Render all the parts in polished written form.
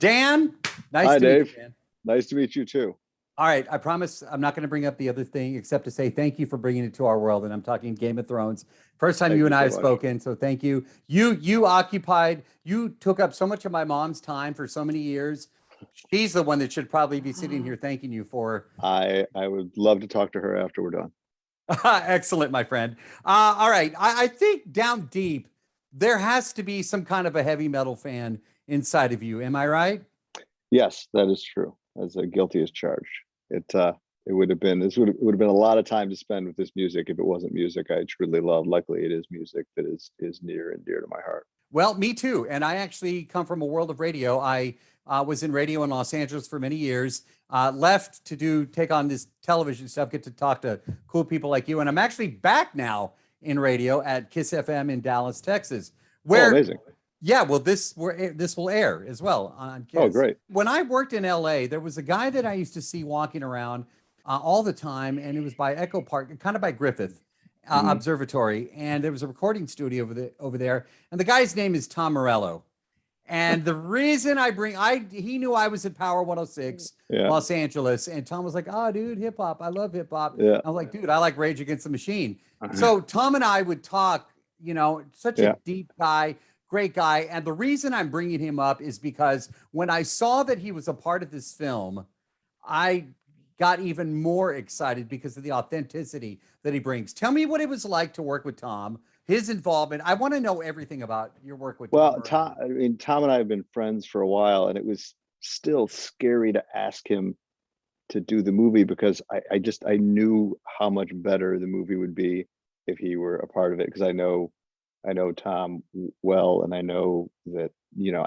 Dan, nice Hi, to meet Dave. you, Dan. Nice to meet you too. All right, I promise I'm not going to bring up the other thing except to say thank you for bringing it to our world. And I'm talking Game of Thrones. First time Thank you you and I so have much. spoken, so thank you. You took up so much of my mom's time for so many years. She's the one that should probably be sitting here thanking you for. I would love to talk to her after we're done. Excellent, my friend. All right, I think down deep there has to be some kind of a heavy metal fan inside of you. Am I right? Yes, that is true. As guilty as charged. It would have been would have been a lot of time to spend with this music if it wasn't music I truly love. Luckily, it is music that is near and dear to my heart. Well, me too. And I actually come from a world of radio. I was in radio in Los Angeles for many years. Left to take on this television stuff, get to talk to cool people like you. And I'm actually back now in radio at Kiss FM in Dallas, Texas, Oh, where amazing. yeah, well, this will air as well on Oh, Kiss. great. When I worked in LA, there was a guy that I used to see walking around all the time, and it was by Echo Park, kind of by Griffith Hmm. Observatory, and there was a recording studio over there, and the guy's name is Tom Morello. And the reason he knew I was at Power 106 Yeah, Los Angeles, and Tom was like, "Oh, dude, hip hop, I love hip hop." yeah, I'm like, "Dude, I like Rage Against the Machine." So Tom and I would talk. Such a yeah. deep guy, great guy. And the reason I'm bringing him up is because when I saw that he was a part of this film, I got even more excited because of the authenticity that he brings. Tell me what it was like to work with Tom, his involvement. I want to know everything about your work with Tom Well, Morello. Tom and I have been friends for a while, and it was still scary to ask him to do the movie because I knew how much better the movie would be if he were a part of it because I know Tom well, and I know that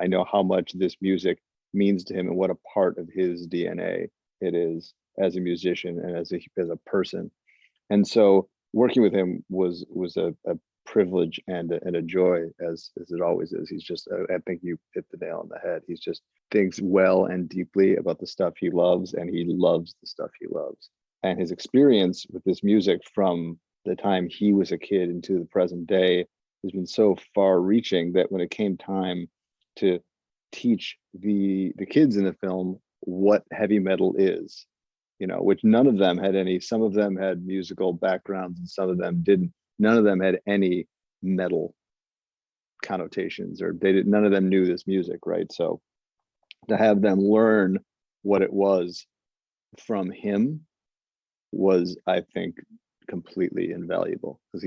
I know how much this music means to him and what a part of his DNA it is as a musician and as a person. And so working with him was a privilege and a joy as it always is. He's just I think you hit the nail on the head. He's just thinks well and deeply about the stuff he loves, and he loves the stuff he loves. And his experience with this music from the time he was a kid into the present day has been so far reaching that when it came time to teach the kids in the film what heavy metal is, which none of them had any. Some of them had musical backgrounds and some of them didn't. None of them had any metal connotations, or none of them knew this music, right? So to have them learn what it was from him was, I think, completely invaluable because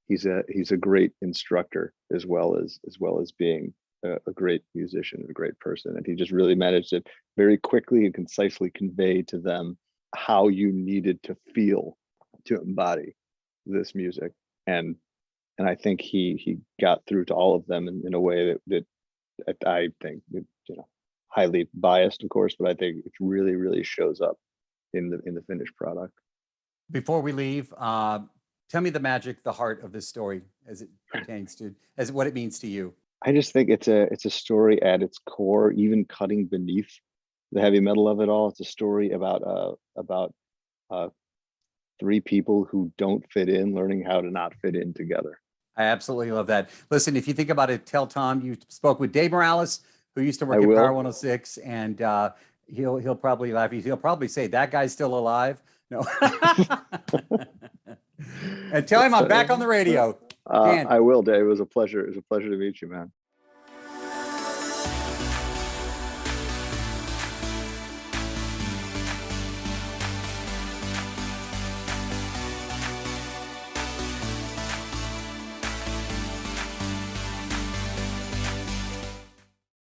he's a great instructor as well as being a great musician and a great person, and he just really managed to very quickly and concisely convey to them how you needed to feel to embody this music. And I think he got through to all of them in a way that I think highly biased, of course, but I think it really really shows up in the finished product. Before we leave, tell me the magic, the heart of this story as it pertains to as what it means to you. I just think it's a story at its core, even cutting beneath the heavy metal of it all. It's a story about uh, three people who don't fit in, learning how to not fit in together. I absolutely love that. Listen, if you think about it, tell Tom you spoke with Dave Morales, who used to I work at Power will. 106, and he'll probably laugh. He'll probably say that guy's still alive. No. And tell him I'm back on the radio. Dan, I will, Dave. It was a pleasure. It was a pleasure to meet you, man.